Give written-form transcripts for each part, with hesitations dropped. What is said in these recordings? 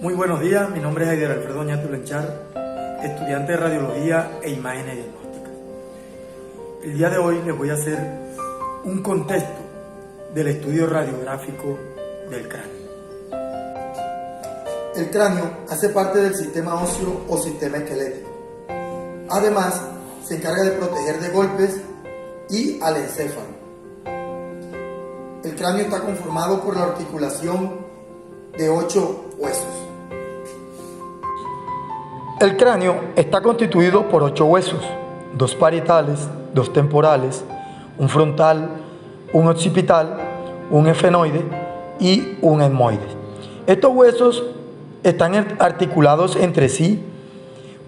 Muy buenos días, mi nombre es Aider Alfredo Oñate Blanchard, estudiante de Radiología e Imágenes Diagnósticas. El día de hoy les voy a hacer un contexto del estudio radiográfico del cráneo. El cráneo hace parte del sistema óseo o sistema esquelético. Además, se encarga de proteger de golpes y al encéfalo. El cráneo está conformado por la articulación de 8 huesos. El cráneo está constituido por 8 huesos, 2 parietales, 2 temporales, un frontal, un occipital, un efenoide y un etmoide. Estos huesos están articulados entre sí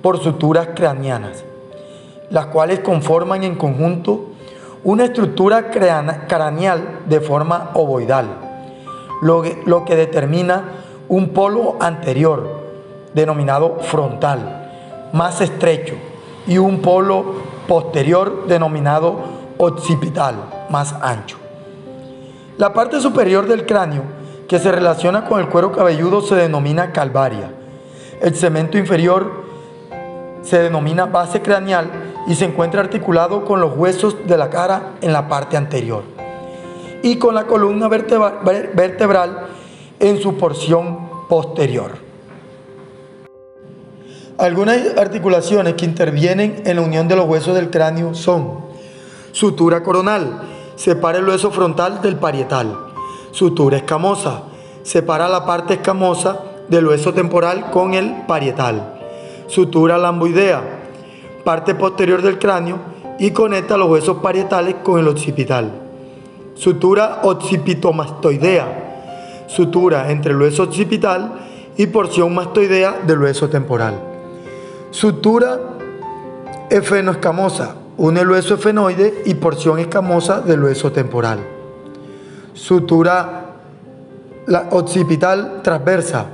por suturas craneanas, las cuales conforman en conjunto una estructura craneal de forma ovoidal, lo que determina un polo anterior, denominado frontal, más estrecho, y un polo posterior, denominado occipital, más ancho. La parte superior del cráneo, que se relaciona con el cuero cabelludo, se denomina calvaria. El segmento inferior se denomina base craneal y se encuentra articulado con los huesos de la cara en la parte anterior y con la columna vertebral en su porción posterior. Algunas articulaciones que intervienen en la unión de los huesos del cráneo son: sutura coronal, separa el hueso frontal del parietal. Sutura escamosa, separa la parte escamosa del hueso temporal con el parietal. Sutura lamboidea, parte posterior del cráneo y conecta los huesos parietales con el occipital. Sutura occipitomastoidea, sutura entre el hueso occipital y porción mastoidea del hueso temporal. Sutura efenoescamosa, une el hueso efenoide y porción escamosa del hueso temporal. Sutura occipital transversa,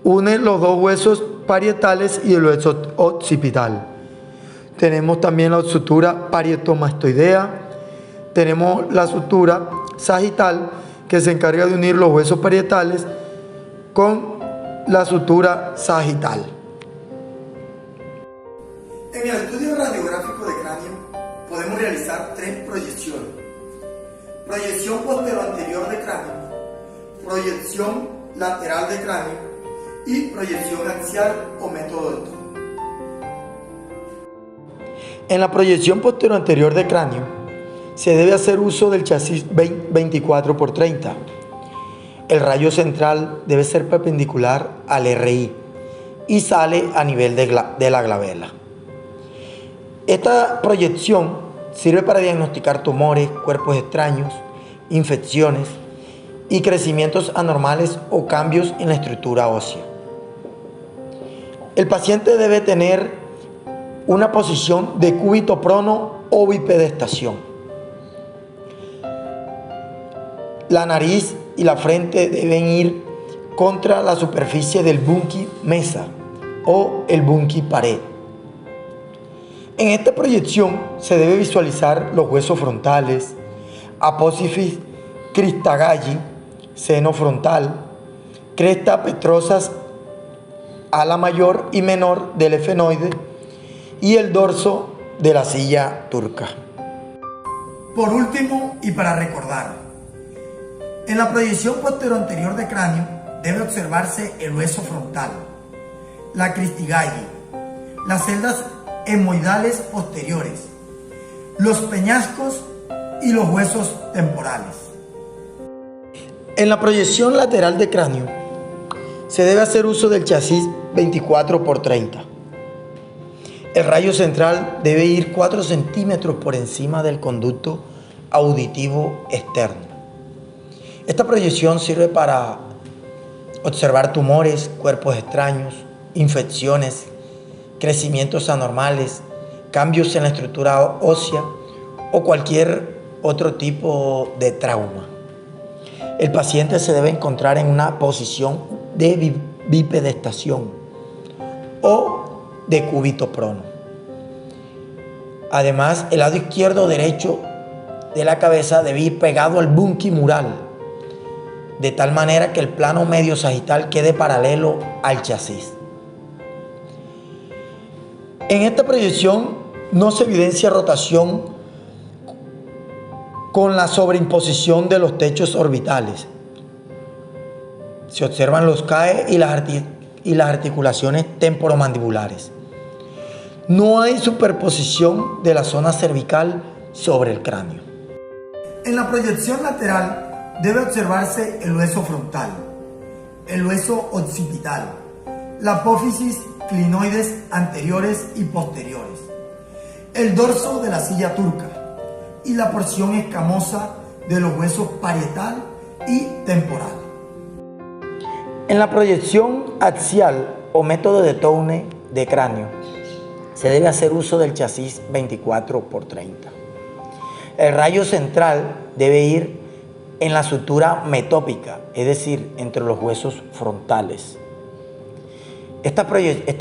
une los dos huesos parietales y el hueso occipital. Tenemos también la sutura parietomastoidea. Tenemos la sutura sagital, que se encarga de unir los huesos parietales con la sutura sagital. En el estudio radiográfico de cráneo podemos realizar 3 proyecciones: proyección postero-anterior de cráneo, proyección lateral de cráneo y proyección axial o método de Toro. En la proyección postero-anterior de cráneo se debe hacer uso del chasis 24x30. El rayo central debe ser perpendicular al RI y sale a nivel de la glabela. Esta proyección sirve para diagnosticar tumores, cuerpos extraños, infecciones y crecimientos anormales o cambios en la estructura ósea. El paciente debe tener una posición de cúbito prono o bipedestación. La nariz y la frente deben ir contra la superficie del bunqui mesa o el bunqui pared. En esta proyección se debe visualizar los huesos frontales, apófisis cristagalli, seno frontal, cresta petrosas, ala mayor y menor del efenoide y el dorso de la silla turca. Por último, y para recordar, en la proyección postero-anterior de cráneo debe observarse el hueso frontal, la cristagalli, las celdas etmoidales posteriores, los peñascos y los huesos temporales. En la proyección lateral de cráneo se debe hacer uso del chasis 24x30. El rayo central debe ir 4 centímetros por encima del conducto auditivo externo. Esta proyección sirve para observar tumores, cuerpos extraños, infecciones, crecimientos anormales, cambios en la estructura ósea o cualquier otro tipo de trauma. El paciente se debe encontrar en una posición de bipedestación o de cúbito prono. Además, el lado izquierdo o derecho de la cabeza debe ir pegado al bunqui mural de tal manera que el plano medio sagital quede paralelo al chasis. En esta proyección no se evidencia rotación con la sobreimposición de los techos orbitales. Se observan los CAE y las articulaciones temporomandibulares. No hay superposición de la zona cervical sobre el cráneo. En la proyección lateral debe observarse el hueso frontal, el hueso occipital, la apófisis, clinoides anteriores y posteriores, el dorso de la silla turca y la porción escamosa de los huesos parietal y temporal. En la proyección axial o método de Towne de cráneo, se debe hacer uso del chasis 24×30. El rayo central debe ir en la sutura metópica, es decir, entre los huesos frontales. Esta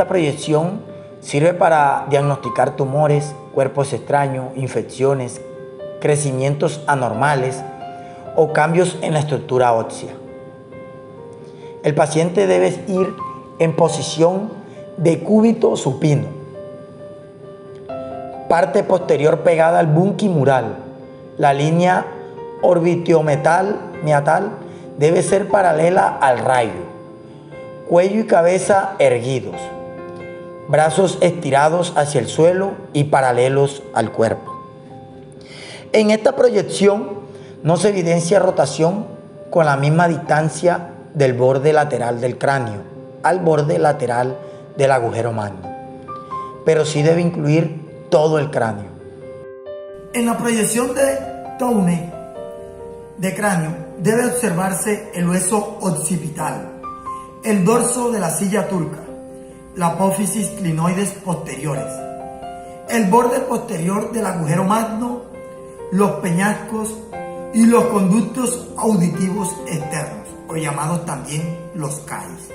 proyección sirve para diagnosticar tumores, cuerpos extraños, infecciones, crecimientos anormales o cambios en la estructura ósea. El paciente debe ir en posición de cúbito supino, parte posterior pegada al bunqui mural. La línea orbitiomeatal debe ser paralela al rayo. Cuello y cabeza erguidos, brazos estirados hacia el suelo y paralelos al cuerpo. En esta proyección no se evidencia rotación con la misma distancia del borde lateral del cráneo al borde lateral del agujero magno, pero sí debe incluir todo el cráneo. En la proyección de Towne de cráneo debe observarse el hueso occipital, el dorso de la silla turca, la apófisis, clinoides posteriores, el borde posterior del agujero magno, los peñascos y los conductos auditivos externos, o llamados también los CAIs.